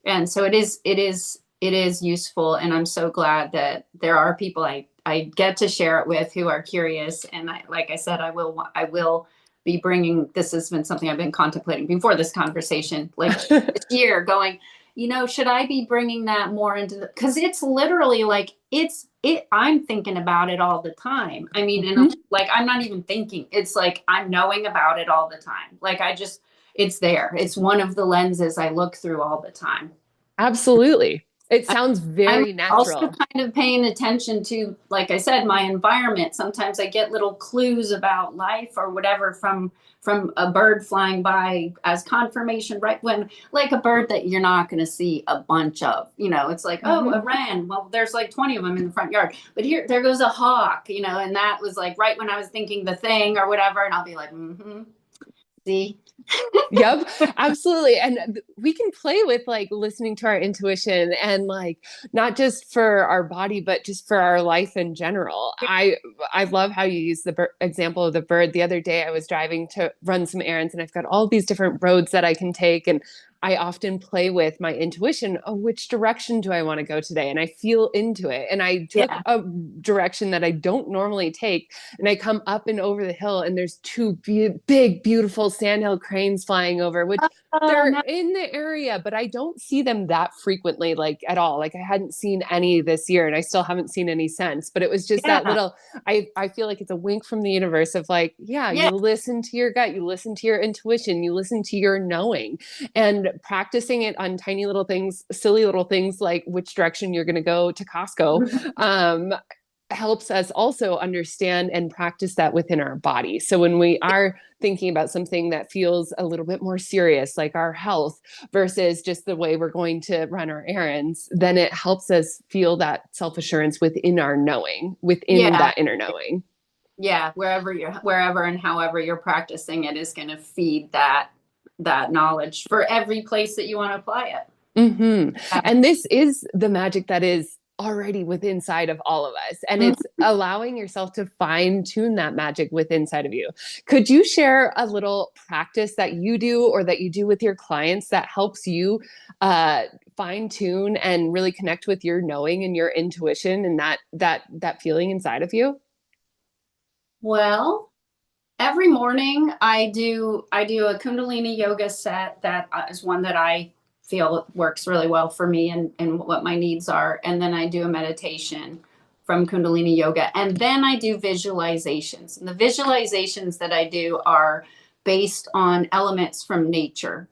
And so it is useful. And I'm so glad that there are people I get to share it with who are curious. And like I said, I will be bringing, this has been something I've been contemplating before this conversation, like this year, going, should I be bringing that more into because it's literally like, I'm thinking about it all the time. I mean, Mm-hmm. like, I'm not even thinking, it's like, I'm knowing about it all the time. Like, it's there. It's one of the lenses I look through all the time. Absolutely. It I, sounds I'm very also natural. kind of paying attention to, like I said, my environment. Sometimes I get little clues about life or whatever from a bird flying by as confirmation, right when, like, a bird that you're not going to see a bunch of. It's like, oh, a Mm-hmm. wren. Well, there's like 20 of them in the front yard, but there goes a hawk. And that was like right when I was thinking the thing or whatever, and I'll be like, see. Yep, absolutely. And we can play with like listening to our intuition and like not just for our body, but just for our life in general. I love how you use the example of the bird. The other day I was driving to run some errands and I've got all these different roads that I can take and I often play with my intuition. Oh, which direction do I want to go today? And I feel into it. And I took Yeah. a direction that I don't normally take. And I come up and over the hill, and there's two big, beautiful sandhill cranes flying over, which Oh, they're no. in the area, but I don't see them that frequently, like at all. Like I hadn't seen any this year, and I still haven't seen any since. But it was just that Yeah. little, I feel like it's a wink from the universe of like, yeah, Yeah. you listen to your gut, you listen to your intuition, you listen to your knowing, and practicing it on tiny little things, silly little things like which direction you're going to go to Costco. Helps us also understand and practice that within our body. So when we are thinking about something that feels a little bit more serious, like our health versus just the way we're going to run our errands, then it helps us feel that self-assurance within our knowing, within Yeah. that inner knowing. Yeah. Wherever and however you're practicing it is going to feed that knowledge for every place that you want to apply it. Mm-hmm. Yeah. And this is the magic that is already within inside of all of us. And it's allowing yourself to fine tune that magic within inside of you. Could you share a little practice that you do or that you do with your clients that helps you fine tune and really connect with your knowing and your intuition and that feeling inside of you? Well, every morning I do a Kundalini yoga set that is one that I feel works really well for me and what my needs are. And then I do a meditation from Kundalini yoga. And then I do visualizations. And the visualizations that I do are based on elements from nature.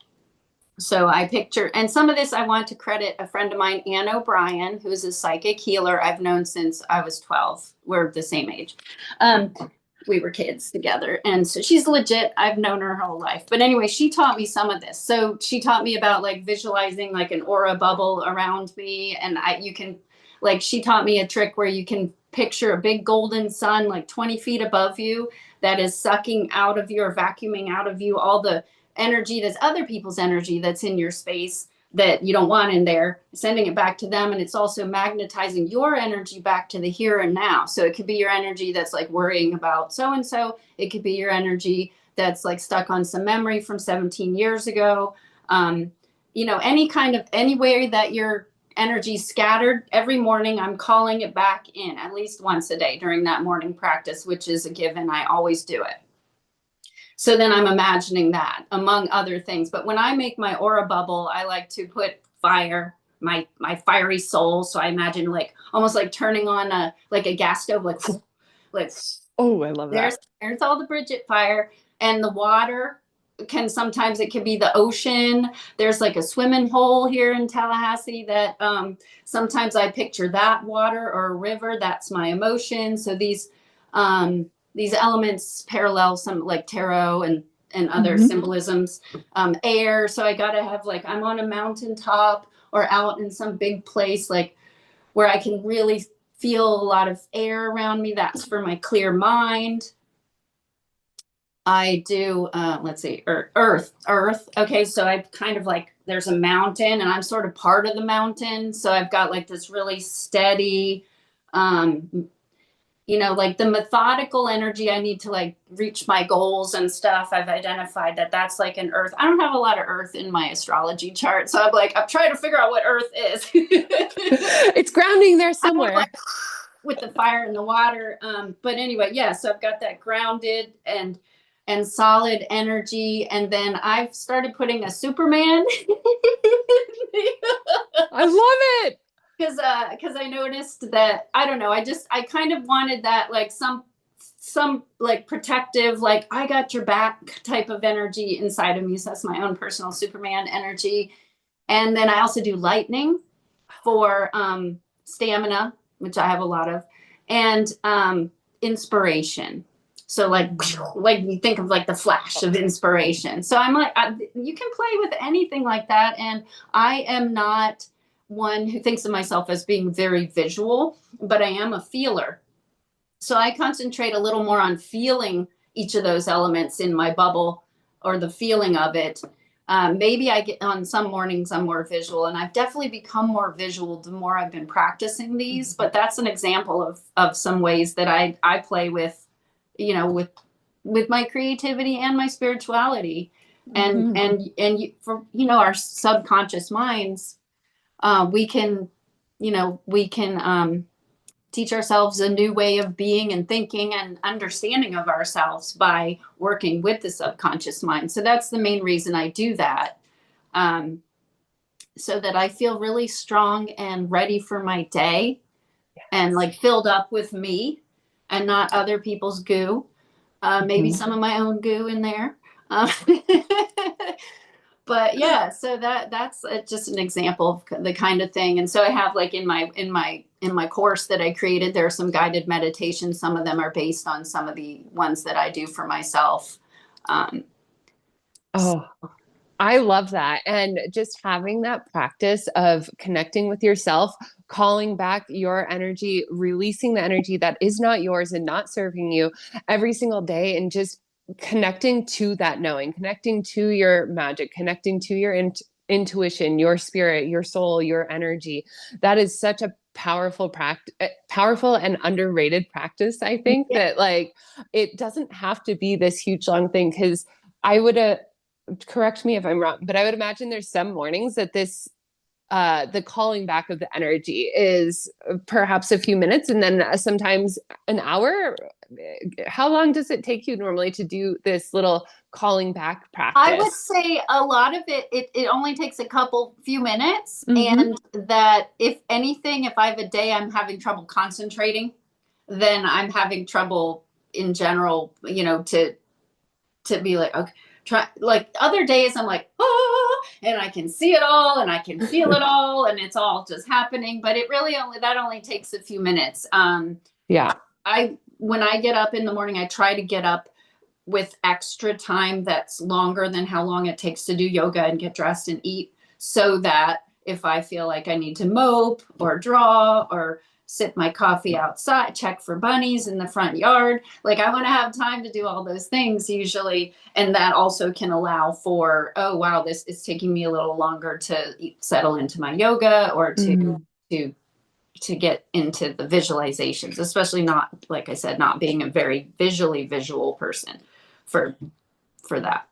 So I picture, and some of this I want to credit a friend of mine, Ann O'Brien, who's a psychic healer I've known since I was 12. We're the same age. We were kids together. And so she's legit. I've known her whole life. But anyway, she taught me some of this. So she taught me about like visualizing like an aura bubble around me. And you can, like, she taught me a trick where you can picture a big golden sun like 20 feet above you that is sucking out of you or vacuuming out of you all the energy that's other people's energy that's in your space that you don't want in there, sending it back to them. And it's also magnetizing your energy back to the here and now. So it could be your energy that's like worrying about so and so. It could be your energy that's like stuck on some memory from 17 years ago. Anywhere that your energy scattered, every morning I'm calling it back in at least once a day during that morning practice, which is a given. I always do it. So then I'm imagining that among other things. But when I make my aura bubble, I like to put fire, my fiery soul. So I imagine like almost like turning on a gas stove, like Oh, I love that. there's all the Bridget fire. And the water sometimes it can be the ocean. There's like a swimming hole here in Tallahassee that sometimes I picture that water or a river. That's my emotion. So these elements parallel some like tarot and other symbolisms. Air, so I gotta have like I'm on a mountaintop or out in some big place like where I can really feel a lot of air around me. That's for my clear mind. I do let's see, earth. Okay, so I kind of like there's a mountain and I'm sort of part of the mountain, so I've got like this really steady like the methodical energy I need to like reach my goals and stuff. I've identified that that's like an earth. I don't have a lot of earth in my astrology chart. So I'm trying to figure out what earth is. It's grounding there somewhere. Like, with the fire and the water. But anyway, yeah, so I've got that grounded and solid energy. And then I've started putting a Superman. I love it. Because I noticed that I don't know, I kind of wanted that like some like protective, like I got your back type of energy inside of me. So that's my own personal Superman energy. And then I also do lightning for stamina, which I have a lot of, and inspiration. So like you think of like the flash of inspiration. So I'm like, you can play with anything like that. And I am not one who thinks of myself as being very visual, but I am a feeler. So I concentrate a little more on feeling each of those elements in my bubble or the feeling of it. Maybe I get on some mornings I'm more visual, and I've definitely become more visual the more I've been practicing these. But that's an example of some ways that I play with, with my creativity and my spirituality. Mhm. For, our subconscious minds, we can, we can, teach ourselves a new way of being and thinking and understanding of ourselves by working with the subconscious mind. So that's the main reason I do that. Um, so that I feel really strong and ready for my day and like filled up with me and not other people's goo. Maybe Mhm. some of my own goo in there. Uh, but yeah, so that's just an example of the kind of thing. And so I have like in my course that I created, there are some guided meditations. Some of them are based on some of the ones that I do for myself. um, Oh, I love that. And just having that practice of connecting with yourself, calling back your energy, releasing the energy that is not yours and not serving you every single day, and just connecting to that knowing, connecting to your magic, connecting to your intuition, your spirit, your soul, your energy. That is such a powerful practice, powerful and underrated practice. I think yeah, that like it doesn't have to be this huge long thing, because I would correct me if I'm wrong, but I would imagine there's some mornings that this the calling back of the energy is perhaps a few minutes, and then sometimes an hour. How long does it take you normally to do this little calling back I would practice? say a lot of it only takes a few minutes. Mm-hmm. And that if anything, if I have a day I'm having trouble concentrating, then I'm having trouble in general, to be like, okay, try, like other days I'm like, oh, and I can see it all and I can feel it all and it's all just happening. But it really only takes a few minutes. Yeah. When I get up in the morning, I try to get up with extra time that's longer than how long it takes to do yoga and get dressed and eat, so that if I feel like I need to mope or draw or sip my coffee outside, check for bunnies in the front yard, like I want to have time to do all those things usually. And that also can allow for, oh wow, this is taking me a little longer to settle into my yoga or Mm. to to get into the visualizations, especially not, like I said, not being a very visual person for that.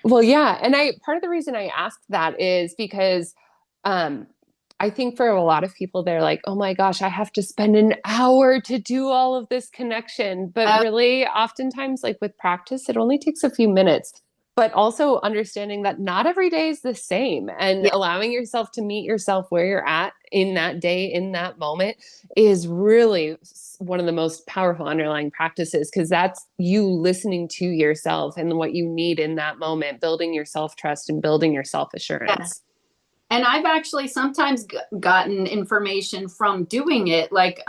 Well, yeah. And I part of the reason I asked that is because um I think for a lot of people they're like, "Oh my gosh, I have to spend an hour to do all of this connection." But Uh, really oftentimes like with practice it only takes a few minutes. But also understanding that not every day is the same, and yeah, allowing yourself to meet yourself where you're at in that day, in that moment, is really one of the most powerful underlying practices, because that's you listening to yourself and what you need in that moment, building your self trust and building your self yeah. assurance. And I've actually sometimes gotten information from doing it. Like,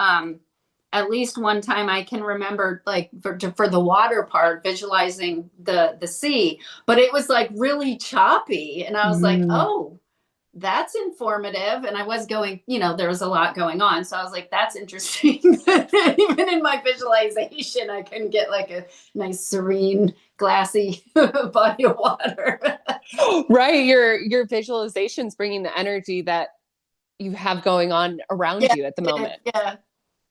at least one time I can remember, like for the water part, visualizing the sea, but it was like really choppy, and I was like, Mm. oh, that's informative. And I was going, there was a lot going on. So I was like, that's interesting. Even in my visualization, I can get like a nice, serene, glassy body of water. Right, your visualizations bringing the energy that you have going on around Yeah, you at the yeah, moment. yeah.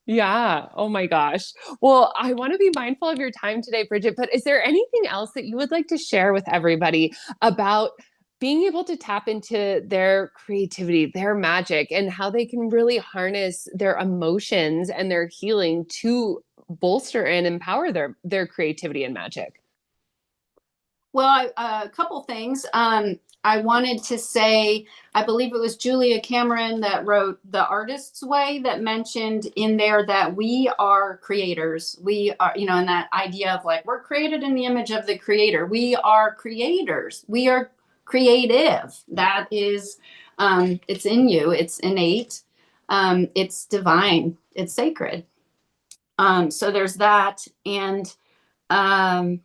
Yeah. Oh my gosh. Well, I want to be mindful of your time today, Bridget, but is there anything else that you would like to share with everybody about being able to tap into their creativity, their magic, and how they can really harness their emotions and their healing to bolster and empower their creativity and magic? Well, a couple things. I wanted to say, I believe it was Julia Cameron that wrote The Artist's Way that mentioned in there that we are creators. We are, and that idea of like, we're created in the image of the creator. We are creators. We are creative. That is, it's in you, it's innate, it's divine, it's sacred. So there's that. And, um,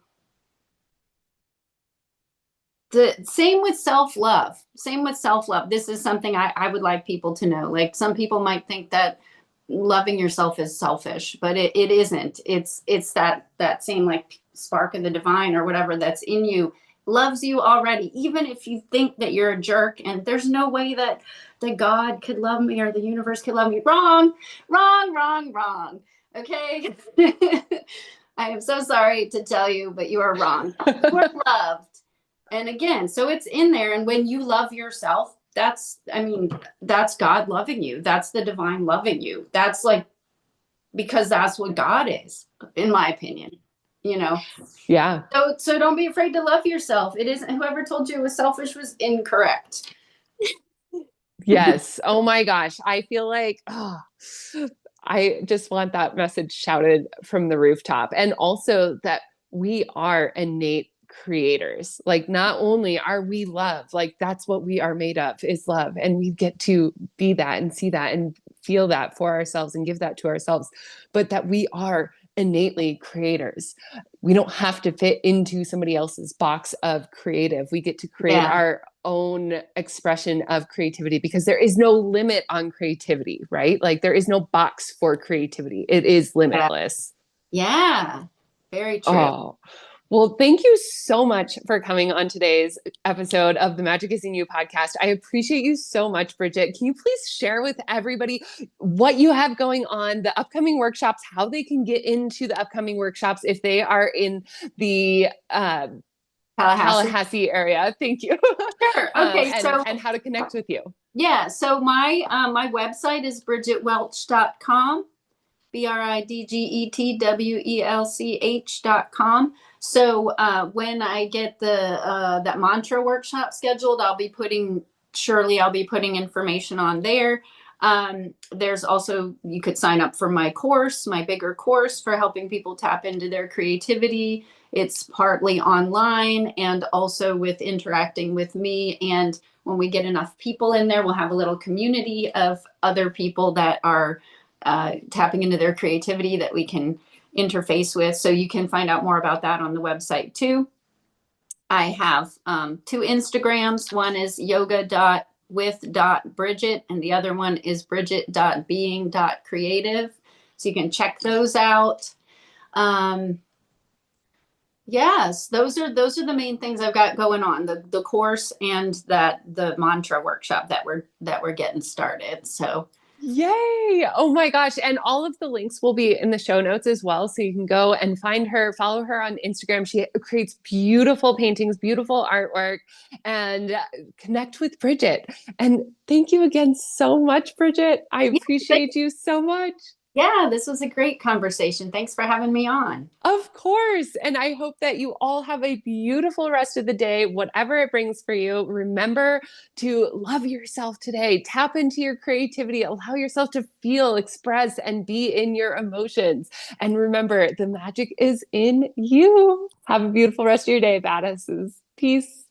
the same with self-love. This is something I would like people to know. Like some people might think that loving yourself is selfish, but it isn't. It's that same like spark of the divine or whatever that's in you loves you already, even if you think that you're a jerk and there's no way that God could love me or the universe could love me. Wrong, wrong, wrong, wrong. Okay. I am so sorry to tell you, but you are wrong. You are loved. And again, so it's in there. And when you love yourself, I mean, that's God loving you. That's the divine loving you. That's like, because that's what God is, in my opinion, you know? Yeah. So don't be afraid to love yourself. It isn't, whoever told you it was selfish was incorrect. Yes. Oh my gosh. I feel like, oh, I just want that message shouted from the rooftop. And also that we are innate creators. Like, not only are we love, like, that's what we are made of is love. And we get to be that and see that and feel that for ourselves and give that to ourselves, but that we are innately creators. We don't have to fit into somebody else's box of creative. We get to create Yeah. our own expression of creativity because there is no limit on creativity, right? Like there is no box for creativity. It is Yeah. limitless. Yeah. Very true. Oh, well, thank you so much for coming on today's episode of the Magic is in You podcast. I appreciate you so much, Bridget. Can you please share with everybody what you have going on, the upcoming workshops, how they can get into the upcoming workshops if they are in the Tallahassee. Tallahassee area? Thank you. Sure. Okay. And how to connect with you. Yeah. So my website is bridgetwelch.com. BridgetWelch.com. So when I get the that mantra workshop scheduled, I'll be putting information on there. There's also, you could sign up for my course, my bigger course for helping people tap into their creativity. It's partly online and also with interacting with me. And when we get enough people in there, we'll have a little community of other people that are tapping into their creativity that we can interface with. So you can find out more about that on the website too. I have two Instagrams. One is yoga.with.bridget and the other one is bridget.being.creative. So you can check those out. Yes, those are the main things I've got going on, the course and the mantra workshop that we're getting started. So Yay! Oh my gosh. And all of the links will be in the show notes as well. So you can go and find her, follow her on Instagram. She creates beautiful paintings, beautiful artwork, and connect with Bridget. And thank you again so much, Bridget. I yeah, appreciate you so much. yeah, this was a great conversation. Thanks for having me on. Of course. And I hope that you all have a beautiful rest of the day, whatever it brings for you. Remember to love yourself today. Tap into your creativity. Allow yourself to feel, express, and be in your emotions. And remember, the magic is in you. Have a beautiful rest of your day, badasses. Peace.